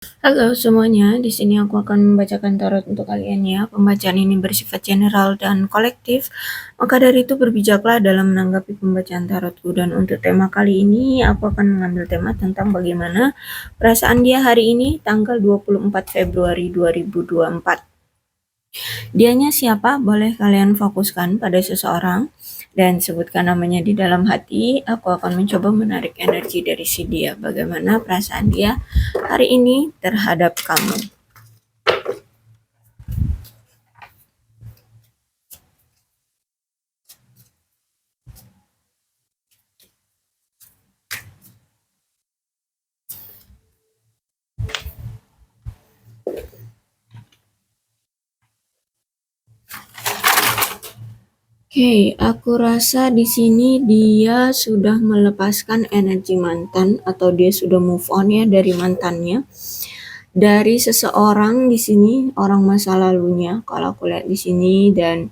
Halo semuanya, di sini aku akan membacakan tarot untuk kalian ya. Pembacaan ini bersifat general dan kolektif, maka dari itu berbijaklah dalam menanggapi pembacaan tarotku. Dan untuk tema kali ini, aku akan mengambil tema tentang bagaimana perasaan dia hari ini, tanggal 24 Februari 2024. Dianya siapa? Boleh kalian fokuskan pada seseorang dan sebutkan namanya di dalam hati. Aku akan mencoba menarik energi dari si dia. Bagaimana perasaan dia hari ini terhadap kamu. Oke, aku rasa di sini dia sudah melepaskan energi mantan atau dia sudah move on ya dari mantannya. Dari seseorang di sini, orang masa lalunya kalau aku lihat di sini dan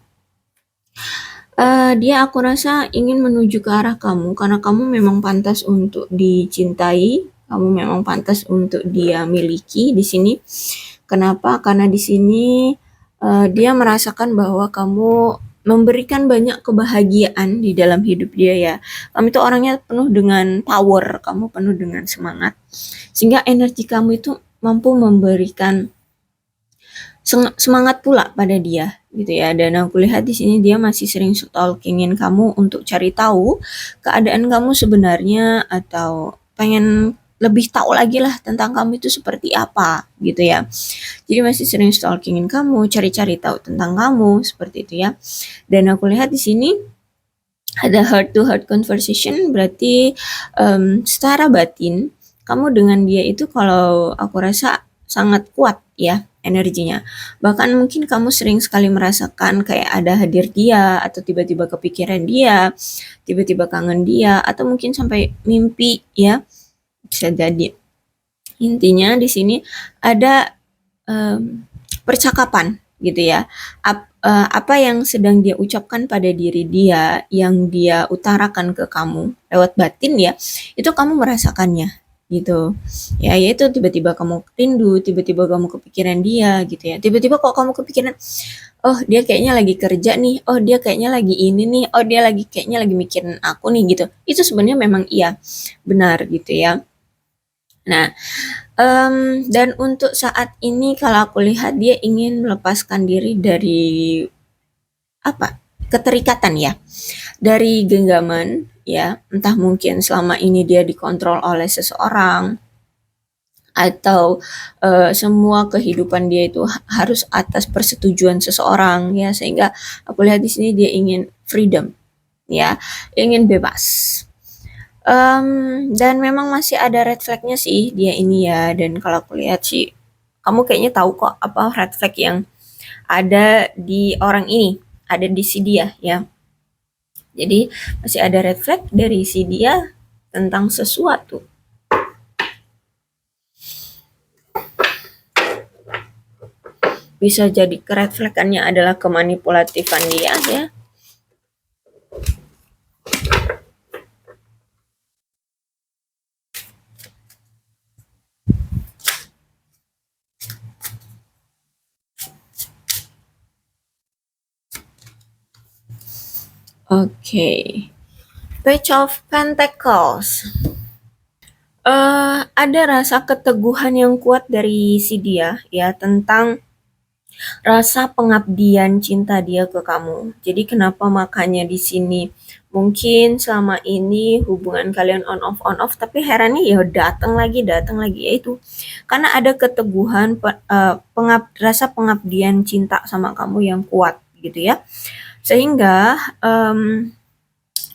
dia aku rasa ingin menuju ke arah kamu karena kamu memang pantas untuk dicintai, kamu memang pantas untuk dia miliki di sini. Kenapa? Karena di sini dia merasakan bahwa kamu memberikan banyak kebahagiaan di dalam hidup dia ya. Kamu itu orangnya penuh dengan power, kamu penuh dengan semangat. Sehingga energi kamu itu mampu memberikan semangat pula pada dia gitu ya. Dan aku lihat di sini dia masih sering stalkingin kamu untuk cari tahu keadaan kamu sebenarnya atau pengen lebih tahu lagi lah tentang kamu itu seperti apa gitu ya. Jadi masih sering stalkingin kamu, cari-cari tahu tentang kamu seperti itu ya. Dan aku lihat di sini ada heart to heart conversation, berarti secara batin kamu dengan dia itu kalau aku rasa sangat kuat ya energinya. Bahkan mungkin kamu sering sekali merasakan kayak ada hadir dia atau tiba-tiba kepikiran dia, tiba-tiba kangen dia atau mungkin sampai mimpi ya. Bisa jadi. Intinya di sini ada percakapan gitu ya. Apa yang sedang dia ucapkan pada diri dia, yang dia utarakan ke kamu lewat batin ya, itu kamu merasakannya gitu. Ya, yaitu tiba-tiba kamu rindu, tiba-tiba kamu kepikiran dia gitu ya. Tiba-tiba kok kamu kepikiran, oh dia kayaknya lagi kerja nih, oh dia kayaknya lagi ini nih, oh dia lagi kayaknya lagi mikirin aku nih gitu. Itu sebenarnya memang iya, benar gitu ya. Nah, dan untuk saat ini kalau aku lihat dia ingin melepaskan diri dari apa? Keterikatan ya. Dari genggaman ya, entah mungkin selama ini dia dikontrol oleh seseorang atau semua kehidupan dia itu harus atas persetujuan seseorang ya, sehingga aku lihat di sini dia ingin freedom ya, ingin bebas. Dan memang masih ada red flag-nya sih dia ini ya, dan kalau aku lihat sih kamu kayaknya tahu kok apa red flag yang ada di orang ini, ada di si dia ya. Jadi masih ada red flag dari si dia tentang sesuatu. Bisa jadi red flag-nya adalah kemanipulatifan dia ya. Oke. Page of Pentacles. Ada rasa keteguhan yang kuat dari si dia ya tentang rasa pengabdian cinta dia ke kamu. Jadi kenapa makanya di sini mungkin selama ini hubungan kalian on off tapi herannya ya datang lagi yaitu karena ada keteguhan rasa pengabdian cinta sama kamu yang kuat gitu ya. Sehingga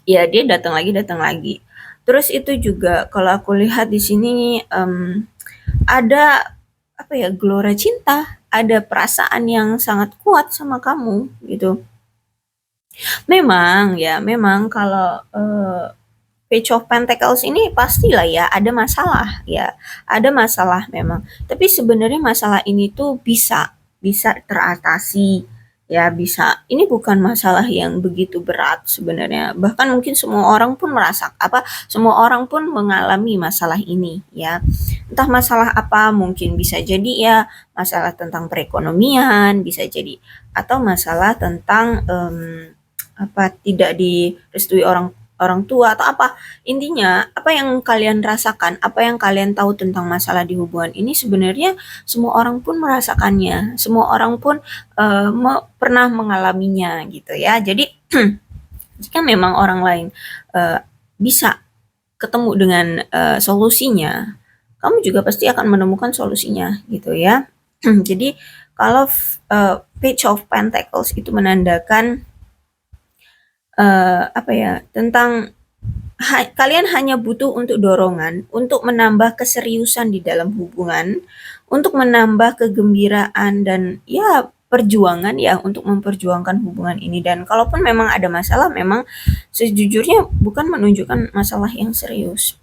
ya dia datang lagi. Terus itu juga kalau aku lihat di sini ada apa ya, gelora cinta, ada perasaan yang sangat kuat sama kamu gitu. Memang ya, memang kalau Page of Pentacles ini pastilah ya ada masalah memang. Tapi sebenarnya masalah ini tuh bisa teratasi ya bisa. Ini bukan masalah yang begitu berat sebenarnya. Bahkan mungkin semua orang pun semua orang pun mengalami masalah ini ya. Entah masalah apa, mungkin bisa jadi ya masalah tentang perekonomian, bisa jadi atau masalah tentang tidak direstui orang orang tua atau apa. Intinya, apa yang kalian rasakan, apa yang kalian tahu tentang masalah di hubungan ini sebenarnya semua orang pun merasakannya, semua orang pun pernah mengalaminya gitu ya. Jadi jika memang orang lain uh, bisa ketemu dengan solusinya, kamu juga pasti akan menemukan solusinya gitu ya. Jadi kalau Page of Pentacles itu menandakan tentang kalian hanya butuh untuk dorongan, untuk menambah keseriusan di dalam hubungan, untuk menambah kegembiraan dan ya perjuangan ya untuk memperjuangkan hubungan ini. Dan kalaupun memang ada masalah, memang sejujurnya bukan menunjukkan masalah yang serius.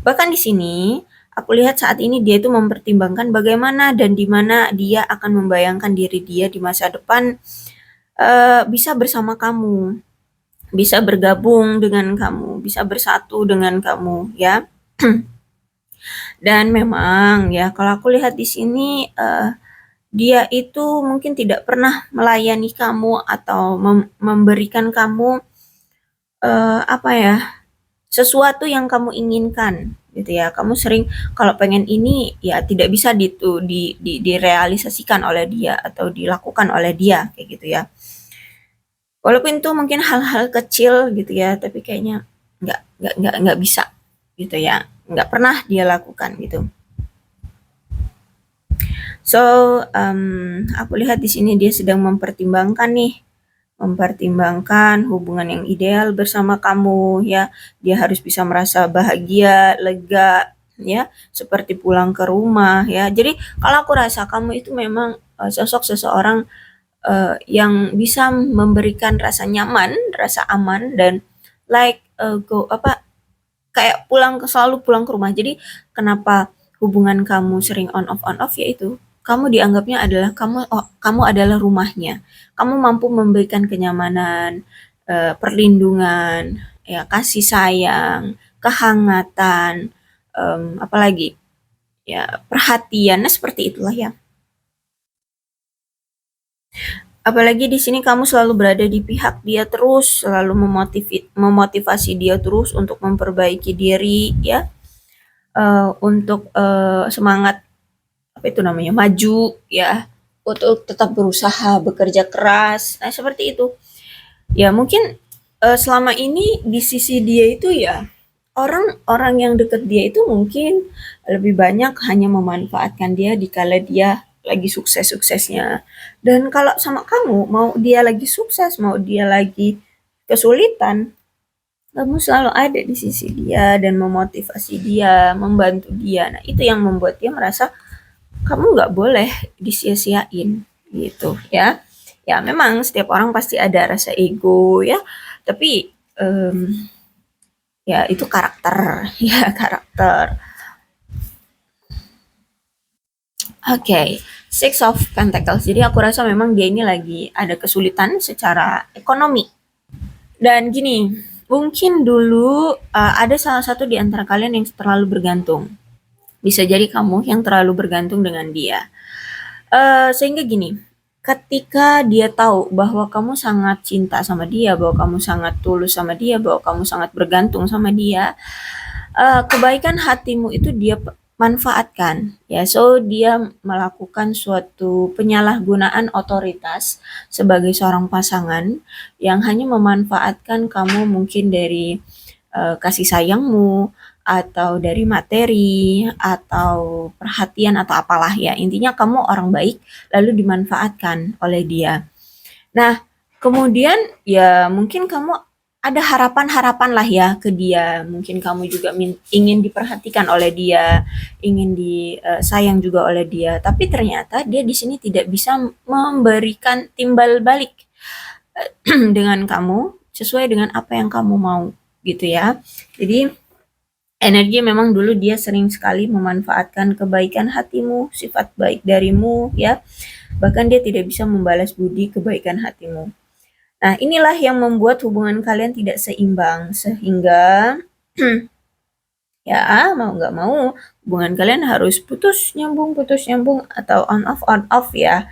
Bahkan di sini aku lihat saat ini dia itu mempertimbangkan bagaimana dan di mana dia akan membayangkan diri dia di masa depan bisa bersama kamu, bisa bergabung dengan kamu, bisa bersatu dengan kamu ya. Dan memang ya kalau aku lihat di sini dia itu mungkin tidak pernah melayani kamu atau memberikan kamu sesuatu yang kamu inginkan gitu ya. Kamu sering kalau pengen ini ya tidak bisa direalisasikan oleh dia atau dilakukan oleh dia kayak gitu ya. Walaupun itu mungkin hal-hal kecil gitu ya, tapi kayaknya nggak bisa gitu ya, nggak pernah dia lakukan gitu. So aku lihat di sini dia sedang mempertimbangkan hubungan yang ideal bersama kamu ya. Dia harus bisa merasa bahagia, lega ya, seperti pulang ke rumah ya. Jadi kalau aku rasa kamu itu memang sosok seseorang yang bisa memberikan rasa nyaman, rasa aman dan like kayak selalu pulang ke rumah. Jadi kenapa hubungan kamu sering on off yaitu kamu dianggapnya adalah kamu adalah rumahnya. Kamu mampu memberikan kenyamanan, perlindungan, ya kasih sayang, kehangatan, apalagi ya perhatian, nah seperti itulah ya. Apalagi di sini kamu selalu berada di pihak dia terus, selalu memotivasi dia terus untuk memperbaiki diri ya, untuk semangat maju ya, untuk tetap berusaha, bekerja keras. Nah, seperti itu. Ya, mungkin selama ini di sisi dia itu ya orang-orang yang dekat dia itu mungkin lebih banyak hanya memanfaatkan dia dikala dia lagi sukses-suksesnya. Dan kalau sama kamu, mau dia lagi sukses, mau dia lagi kesulitan, kamu selalu ada di sisi dia dan memotivasi dia, membantu dia. Nah, itu yang membuat dia merasa kamu nggak boleh disia-siain gitu ya. Ya memang setiap orang pasti ada rasa ego ya, tapi ya itu karakter ya karakter. Oke, Six of Pentacles. Jadi aku rasa memang dia ini lagi ada kesulitan secara ekonomi. Dan gini, mungkin dulu ada salah satu di antara kalian yang terlalu bergantung. Bisa jadi kamu yang terlalu bergantung dengan dia. Sehingga gini, ketika dia tahu bahwa kamu sangat cinta sama dia, bahwa kamu sangat tulus sama dia, bahwa kamu sangat bergantung sama dia, kebaikan hatimu itu dia manfaatkan ya. So dia melakukan suatu penyalahgunaan otoritas sebagai seorang pasangan yang hanya memanfaatkan kamu mungkin dari kasih sayangmu atau dari materi atau perhatian atau apalah ya. Intinya kamu orang baik lalu dimanfaatkan oleh dia. Nah, kemudian ya mungkin kamu ada harapan-harapan lah ya ke dia. Mungkin kamu juga ingin diperhatikan oleh dia, ingin disayang juga oleh dia. Tapi ternyata dia di sini tidak bisa memberikan timbal balik dengan kamu sesuai dengan apa yang kamu mau gitu ya. Jadi Energi memang dulu dia sering sekali memanfaatkan kebaikan hatimu, sifat baik darimu ya. Bahkan dia tidak bisa membalas budi kebaikan hatimu. Nah, inilah yang membuat hubungan kalian tidak seimbang sehingga ya mau nggak mau hubungan kalian harus putus nyambung atau on off ya.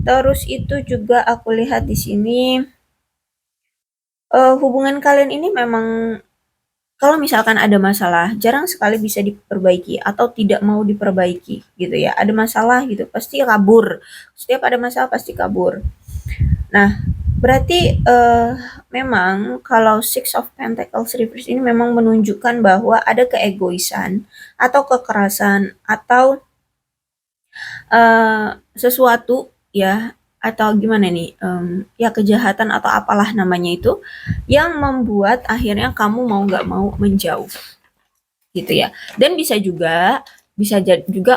Terus itu juga aku lihat di sini hubungan kalian ini memang kalau misalkan ada masalah jarang sekali bisa diperbaiki atau tidak mau diperbaiki gitu ya. Ada masalah gitu pasti kabur. Setiap ada masalah pasti kabur. Nah, berarti memang kalau Six of Pentacles reverse ini memang menunjukkan bahwa ada keegoisan atau kekerasan atau sesuatu ya atau gimana nih ya kejahatan atau apalah namanya itu yang membuat akhirnya kamu mau nggak mau menjauh gitu ya. Dan bisa juga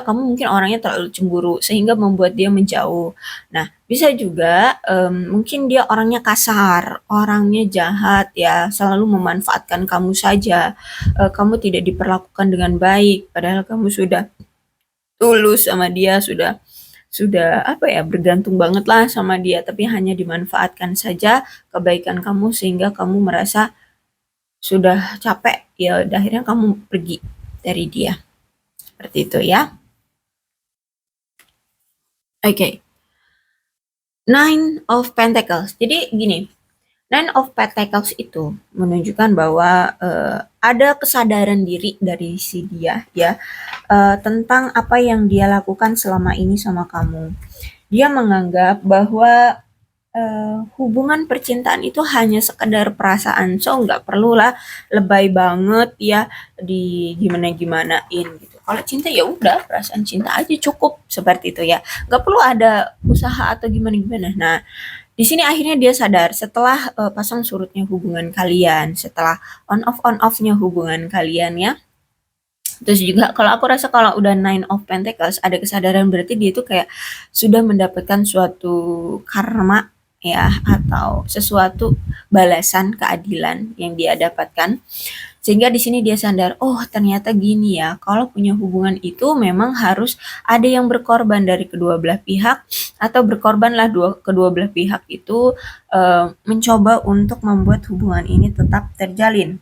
kamu mungkin orangnya terlalu cemburu sehingga membuat dia menjauh. Nah, bisa juga mungkin dia orangnya kasar, orangnya jahat ya, selalu memanfaatkan kamu saja. Kamu tidak diperlakukan dengan baik padahal kamu sudah tulus sama dia, sudah apa ya, bergantung banget lah sama dia, tapi hanya dimanfaatkan saja kebaikan kamu sehingga kamu merasa sudah capek, ya udah akhirnya kamu pergi dari dia. Seperti itu ya. Oke. Okay. Nine of Pentacles. Jadi gini, Nine of Pentacles itu menunjukkan bahwa ada kesadaran diri dari si dia ya tentang apa yang dia lakukan selama ini sama kamu. Dia menganggap bahwa hubungan percintaan itu hanya sekedar perasaan, so nggak perlulah lebay banget ya di gimana-gimanain gitu. Kalau cinta ya udah perasaan cinta aja cukup seperti itu ya, nggak perlu ada usaha atau gimana-gimana. Nah, di sini akhirnya dia sadar setelah pasang surutnya hubungan kalian, setelah on offnya hubungan kalian ya. Terus juga kalau aku rasa kalau udah Nine of Pentacles ada kesadaran berarti dia itu kayak sudah mendapatkan suatu karma ya atau sesuatu balasan keadilan yang dia dapatkan. Sehingga di sini dia sadar, oh ternyata gini ya, kalau punya hubungan itu memang harus ada yang berkorban dari kedua belah pihak atau berkorbanlah kedua belah pihak itu mencoba untuk membuat hubungan ini tetap terjalin.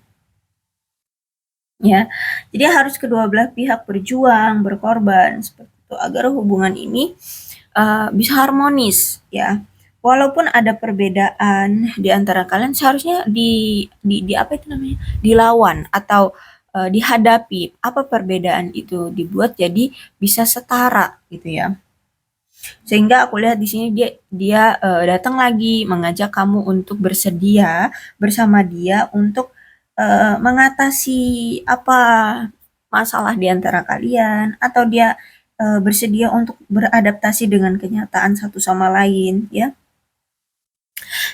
Ya, jadi harus kedua belah pihak berjuang, berkorban seperti itu agar hubungan ini bisa harmonis ya. Walaupun ada perbedaan di antara kalian seharusnya di apa itu namanya? Dilawan atau dihadapi. Apa perbedaan itu dibuat jadi bisa setara gitu ya. Sehingga aku lihat di sini dia datang lagi mengajak kamu untuk bersedia bersama dia untuk mengatasi apa masalah di antara kalian atau dia bersedia untuk beradaptasi dengan kenyataan satu sama lain ya.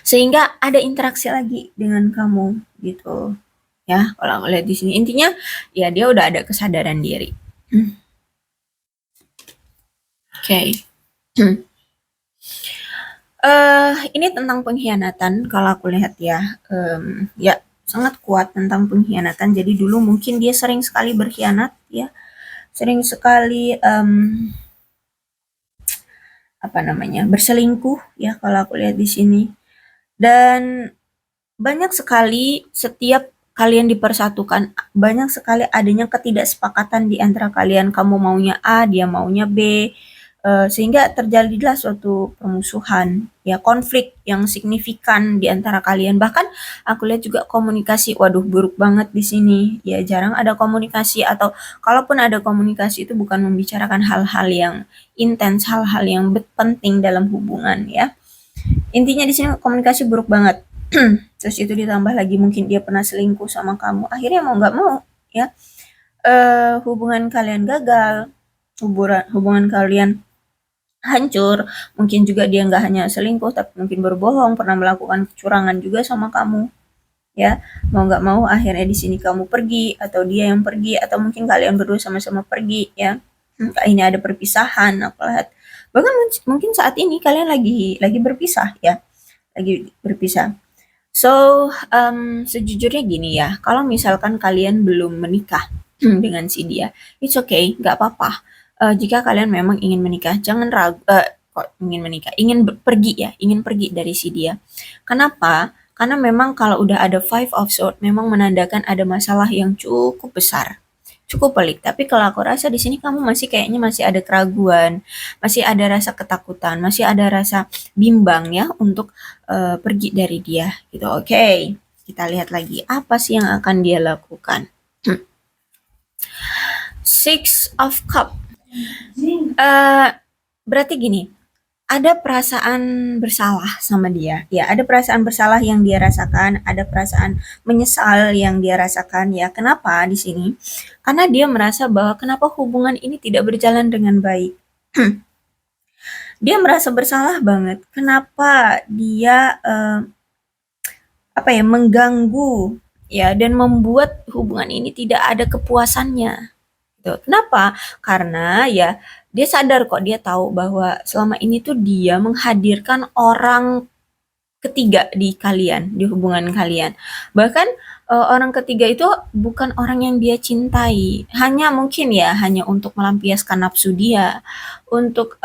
Sehingga ada interaksi lagi dengan kamu gitu. Ya, kalau aku lihat di sini intinya ya dia udah ada kesadaran diri. Oke. Ini tentang pengkhianatan kalau aku lihat ya. Ya sangat kuat tentang pengkhianatan. Jadi dulu mungkin dia sering sekali berkhianat ya. Sering sekali apa namanya? Berselingkuh ya kalau aku lihat di sini. Dan banyak sekali setiap kalian dipersatukan, banyak sekali adanya ketidaksepakatan di antara kalian. Kamu maunya A, dia maunya B. Sehingga terjadilah suatu permusuhan, ya konflik yang signifikan di antara kalian. Bahkan aku lihat juga komunikasi, waduh buruk banget di sini. Ya jarang ada komunikasi atau kalaupun ada komunikasi itu bukan membicarakan hal-hal yang intens, hal-hal yang penting dalam hubungan ya. Intinya di sini komunikasi buruk banget. Terus itu ditambah lagi mungkin dia pernah selingkuh sama kamu. Akhirnya mau nggak mau ya hubungan kalian gagal, hubungan kalian hancur. Mungkin juga dia nggak hanya selingkuh tapi mungkin berbohong, pernah melakukan kecurangan juga sama kamu ya. Mau nggak mau akhirnya di sini kamu pergi atau dia yang pergi atau mungkin kalian berdua sama-sama pergi ya. Ini ada perpisahan aku lihat. Bahkan mungkin saat ini kalian lagi berpisah ya, lagi berpisah. So, sejujurnya gini ya, kalau misalkan kalian belum menikah dengan si dia, it's okay, nggak apa-apa. Jika kalian memang ingin menikah, jangan ragu, kok ingin menikah, ingin pergi ya, ingin pergi dari si dia. Kenapa? Karena memang kalau udah ada Five of Swords, memang menandakan ada masalah yang cukup besar, cukup pelik. Tapi kalau aku rasa di sini kamu masih kayaknya masih ada keraguan, masih ada rasa ketakutan, masih ada rasa bimbang ya untuk pergi dari dia gitu. Oke, kita lihat lagi apa sih yang akan dia lakukan. Six of Cup. Berarti gini, ada perasaan bersalah sama dia. Ya, ada perasaan bersalah yang dia rasakan, ada perasaan menyesal yang dia rasakan ya. Kenapa di sini? Karena dia merasa bahwa kenapa hubungan ini tidak berjalan dengan baik. Dia merasa bersalah banget. Kenapa dia mengganggu ya dan membuat hubungan ini tidak ada kepuasannya. Gitu. Kenapa? Karena ya dia sadar kok, dia tahu bahwa selama ini tuh dia menghadirkan orang ketiga di kalian, di hubungan kalian. Bahkan orang ketiga itu bukan orang yang dia cintai, hanya mungkin ya hanya untuk melampiaskan nafsu dia, untuk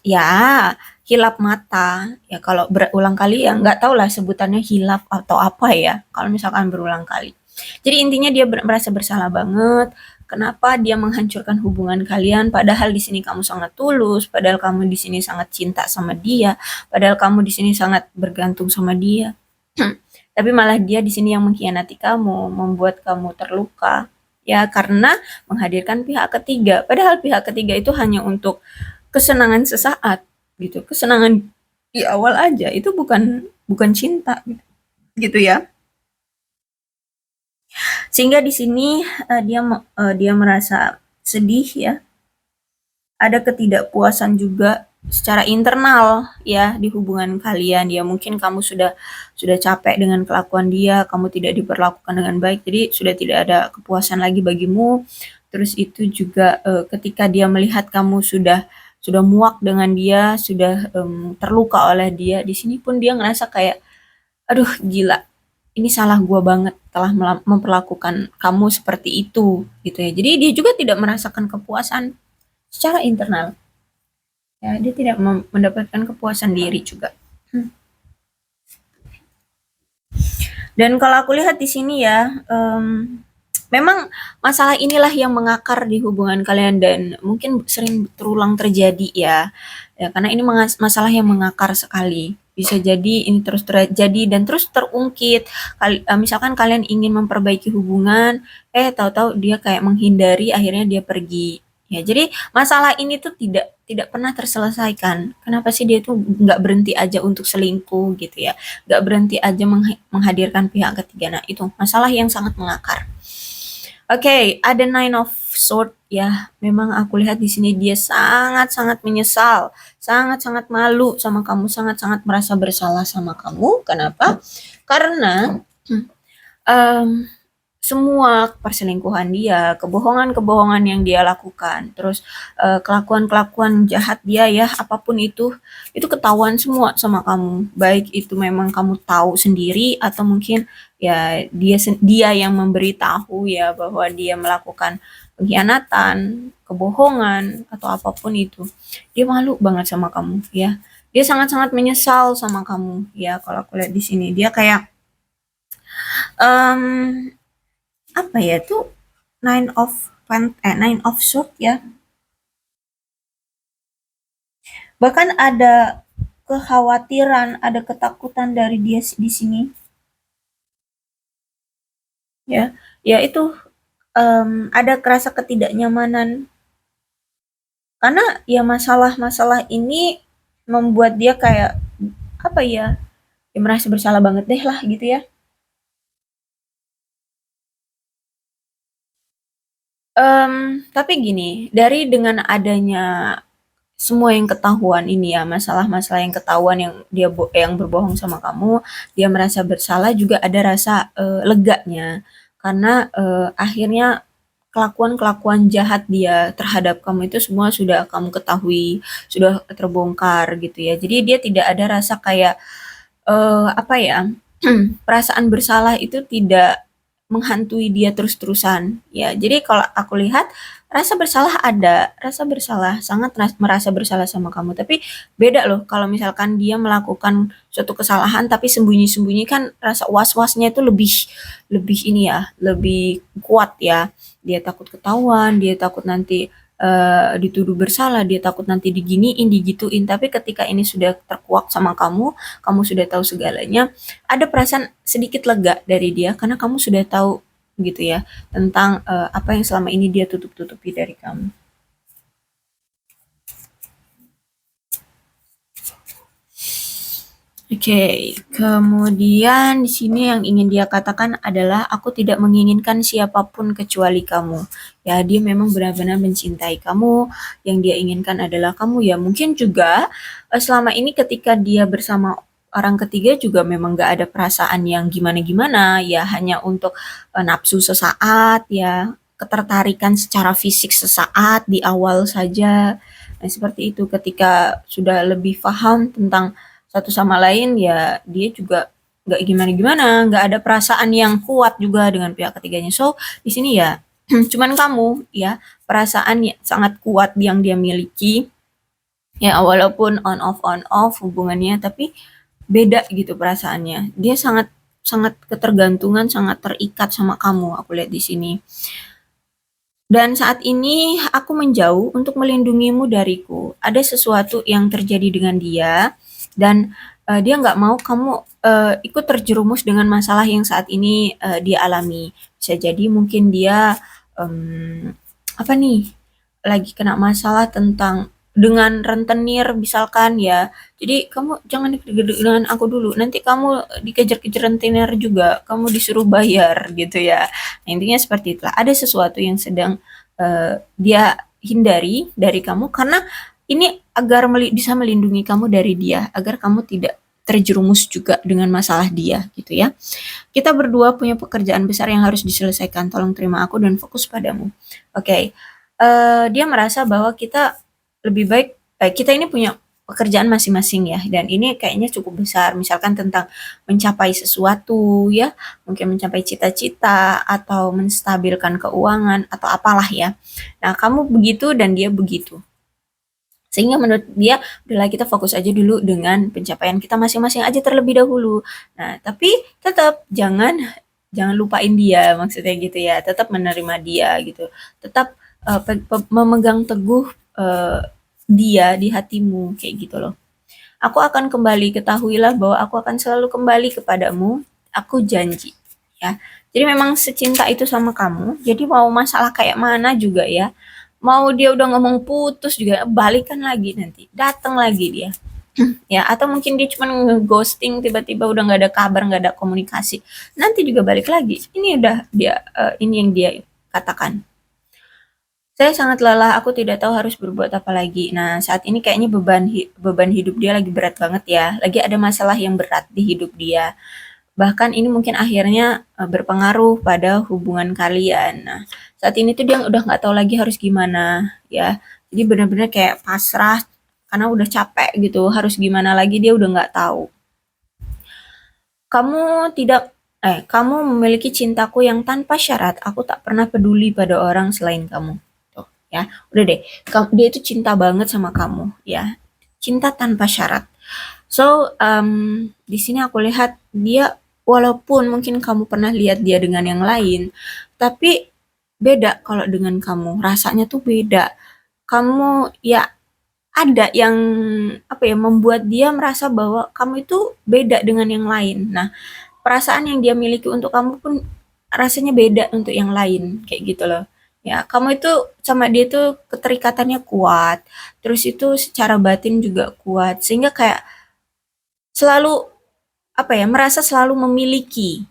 ya hilap mata. Ya kalau berulang kali ya nggak tahu lah sebutannya hilap atau apa ya. Kalau misalkan berulang kali. Jadi intinya dia merasa bersalah banget. Kenapa dia menghancurkan hubungan kalian? Padahal di sini kamu sangat tulus, padahal kamu di sini sangat cinta sama dia, padahal kamu di sini sangat bergantung sama dia. Tapi malah dia di sini yang mengkhianati kamu, membuat kamu terluka. Ya karena menghadirkan pihak ketiga. Padahal pihak ketiga itu hanya untuk kesenangan sesaat gitu. Kesenangan di awal aja itu bukan bukan cinta gitu ya. Sehingga di sini dia merasa sedih ya. Ada ketidakpuasan juga secara internal ya di hubungan kalian. Ya mungkin kamu sudah capek dengan kelakuan dia, kamu tidak diperlakukan dengan baik, jadi sudah tidak ada kepuasan lagi bagimu. Terus itu juga ketika dia melihat kamu sudah muak dengan dia, sudah terluka oleh dia, di sini pun dia ngerasa kayak aduh gila, ini salah gua banget telah memperlakukan kamu seperti itu gitu ya. Jadi dia juga tidak merasakan kepuasan secara internal. Ya, dia tidak mendapatkan kepuasan diri juga. Dan kalau aku lihat di sini ya, memang masalah inilah yang mengakar di hubungan kalian dan mungkin sering terulang terjadi ya. Ya, karena ini masalah yang mengakar sekali. Bisa jadi ini terus terjadi dan terus terungkit. Misalkan kalian ingin memperbaiki hubungan, tahu-tahu dia kayak menghindari, akhirnya dia pergi. Ya, jadi masalah ini tuh tidak pernah terselesaikan. Kenapa sih dia tuh nggak berhenti aja untuk selingkuh gitu ya? Nggak berhenti aja menghadirkan pihak ketiga. Nah, itu masalah yang sangat mengakar. Oke, ada Nine of Sword ya. Memang aku lihat di sini dia sangat-sangat menyesal, sangat-sangat malu sama kamu, sangat-sangat merasa bersalah sama kamu. Kenapa? Karena um, semua perselingkuhan dia, kebohongan-kebohongan yang dia lakukan, terus kelakuan-kelakuan jahat dia ya, apapun itu ketahuan semua sama kamu. Baik itu memang kamu tahu sendiri atau mungkin ya dia yang memberitahu ya bahwa dia melakukan pengkhianatan, kebohongan atau apapun itu. Dia malu banget sama kamu ya. Dia sangat-sangat menyesal sama kamu ya kalau aku lihat di sini. Dia kayak um, apa ya tuh Nine of Sword ya. Bahkan ada kekhawatiran, ada ketakutan dari dia di sini. Ya, ya itu ada kerasa ketidaknyamanan karena ya masalah-masalah ini membuat dia kayak apa ya, dia merasa bersalah banget deh lah gitu ya. Tapi gini, dari dengan adanya semua yang ketahuan ini ya, masalah-masalah yang ketahuan yang yang berbohong sama kamu, dia merasa bersalah juga ada rasa leganya karena akhirnya kelakuan-kelakuan jahat dia terhadap kamu itu semua sudah kamu ketahui, sudah terbongkar gitu ya. Jadi dia tidak ada rasa kayak apa ya? perasaan bersalah itu tidak menghantui dia terus-terusan ya. Jadi kalau aku lihat rasa bersalah ada, rasa bersalah sangat merasa bersalah sama kamu. Tapi beda loh kalau misalkan dia melakukan suatu kesalahan tapi sembunyi-sembunyi kan rasa was-wasnya itu lebih lebih ini ya, lebih kuat ya. Dia takut ketahuan, dia takut nanti dituduh bersalah, dia takut nanti diginiin, digituin. Tapi ketika ini sudah terkuak sama kamu sudah tahu segalanya, ada perasaan sedikit lega dari dia karena kamu sudah tahu gitu ya tentang apa yang selama ini dia tutup-tutupi dari kamu. Oke, kemudian di sini yang ingin dia katakan adalah aku tidak menginginkan siapapun kecuali kamu. Ya, dia memang benar-benar mencintai kamu. Yang dia inginkan adalah kamu. Ya, mungkin juga selama ini ketika dia bersama orang ketiga juga memang gak ada perasaan yang gimana-gimana. Ya, hanya untuk nafsu sesaat, ya, ketertarikan secara fisik sesaat di awal saja. Nah, seperti itu ketika sudah lebih paham tentang satu sama lain ya dia juga nggak gimana-gimana, nggak ada perasaan yang kuat juga dengan pihak ketiganya. So di sini ya cuman kamu ya perasaan yang sangat kuat yang dia miliki ya walaupun on off hubungannya tapi beda gitu perasaannya. Dia sangat sangat ketergantungan, sangat terikat sama kamu. Aku lihat di sini. Dan saat ini aku menjauh untuk melindungimu dariku. Ada sesuatu yang terjadi dengan dia dan dia nggak mau kamu ikut terjerumus dengan masalah yang saat ini dia alami. Bisa jadi mungkin dia apa nih lagi kena masalah tentang dengan rentenir misalkan ya. Jadi kamu jangan dikejar dengan aku dulu. Nanti kamu dikejar-kejar rentenir juga. Kamu disuruh bayar gitu ya. Nah, intinya seperti itulah. Ada sesuatu yang sedang dia hindari dari kamu karena ini agar bisa melindungi kamu dari dia, agar kamu tidak terjerumus juga dengan masalah dia gitu ya. Kita berdua punya pekerjaan besar yang harus diselesaikan. Tolong terima aku dan fokus padamu. Oke. Dia merasa bahwa kita lebih baik kita ini punya pekerjaan masing-masing ya dan ini kayaknya cukup besar misalkan tentang mencapai sesuatu ya mungkin mencapai cita-cita atau menstabilkan keuangan atau apalah ya. Nah kamu begitu dan dia begitu sehingga menurut dia udahlah kita fokus aja dulu dengan pencapaian kita masing-masing aja terlebih dahulu. Nah tapi tetap jangan lupain dia maksudnya gitu ya tetap menerima dia gitu tetap memegang teguh dia di hatimu kayak gitu loh. Aku akan kembali, ketahuilah bahwa aku akan selalu kembali kepadamu. Aku janji, ya. Jadi memang secinta itu sama kamu. Jadi mau masalah kayak mana juga ya. Mau dia udah ngomong putus juga, balikan lagi nanti. Datang lagi dia. Ya, atau mungkin dia cuma nge-ghosting tiba-tiba udah nggak ada kabar, nggak ada komunikasi. Nanti juga balik lagi. Ini udah dia ini yang dia katakan. Saya sangat lelah, aku tidak tahu harus berbuat apa lagi. Nah, saat ini kayaknya beban hidup dia lagi berat banget ya. Lagi ada masalah yang berat di hidup dia. Bahkan ini mungkin akhirnya berpengaruh pada hubungan kalian. Nah, saat ini tuh dia udah nggak tahu lagi harus gimana ya. Jadi benar-benar kayak pasrah karena udah capek gitu. Harus gimana lagi dia udah nggak tahu. Kamu memiliki cintaku yang tanpa syarat. Aku tak pernah peduli pada orang selain kamu. Tuh, ya. Udah deh. Dia itu cinta banget sama kamu, ya. Cinta tanpa syarat. So, di sini aku lihat dia walaupun mungkin kamu pernah lihat dia dengan yang lain, tapi beda kalau dengan kamu. Rasanya tuh beda. Kamu ya ada yang apa ya membuat dia merasa bahwa kamu itu beda dengan yang lain. Nah, perasaan yang dia miliki untuk kamu pun rasanya beda untuk yang lain kayak gitu loh. Ya, kamu itu sama dia tuh keterikatannya kuat. Terus itu secara batin juga kuat sehingga kayak selalu apa ya merasa selalu memiliki.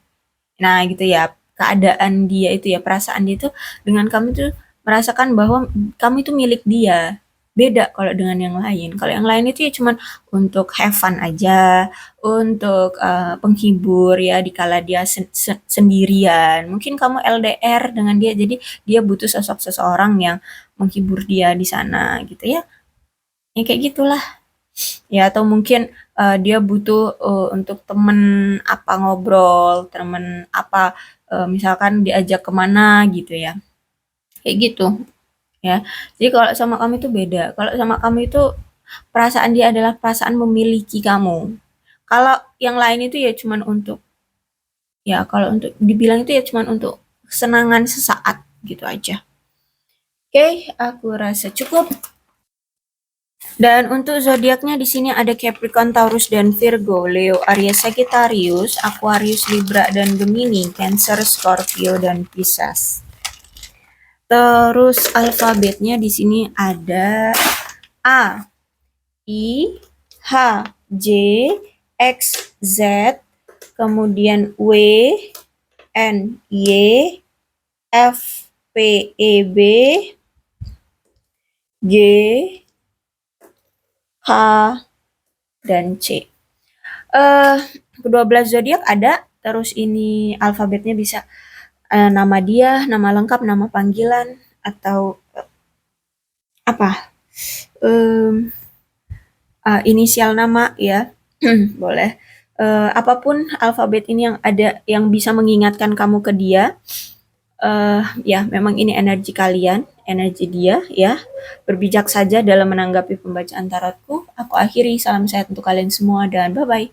Nah, gitu ya. Keadaan dia itu ya, perasaan dia itu dengan kamu tuh merasakan bahwa kamu itu milik dia. Beda kalau dengan yang lain. Kalau yang lain itu ya cuman untuk have fun aja, untuk penghibur ya dikala dia sendirian. Mungkin kamu LDR dengan dia, jadi dia butuh sosok seseorang yang menghibur dia di sana gitu ya. Ya kayak gitulah. Ya atau mungkin dia butuh untuk temen apa ngobrol, temen apa misalkan diajak kemana gitu ya, kayak gitu ya. Jadi kalau sama kamu itu beda. Kalau sama kamu itu perasaan dia adalah perasaan memiliki kamu. Kalau yang lain itu ya cuman untuk, ya kalau untuk dibilang itu ya cuman untuk kesenangan sesaat gitu aja. Oke, aku rasa cukup. Dan untuk zodiaknya di sini ada Capricorn, Taurus, dan Virgo, Leo, Aries, Sagittarius, Aquarius, Libra, dan Gemini, Cancer, Scorpio, dan Pisces. Terus alfabetnya di sini ada A, I, H, J, X, Z, kemudian W, N, Y, F, P, E, B, G, H, dan C. Kedua belas zodiak ada, terus ini alfabetnya bisa nama dia, nama lengkap, nama panggilan, atau apa? Inisial nama ya. Boleh. Apapun alfabet ini yang ada yang bisa mengingatkan kamu ke dia. Ya, memang ini energi kalian, energi dia ya. Berbijak saja dalam menanggapi pembacaan tarotku. Aku akhiri, salam sehat untuk kalian semua dan bye-bye.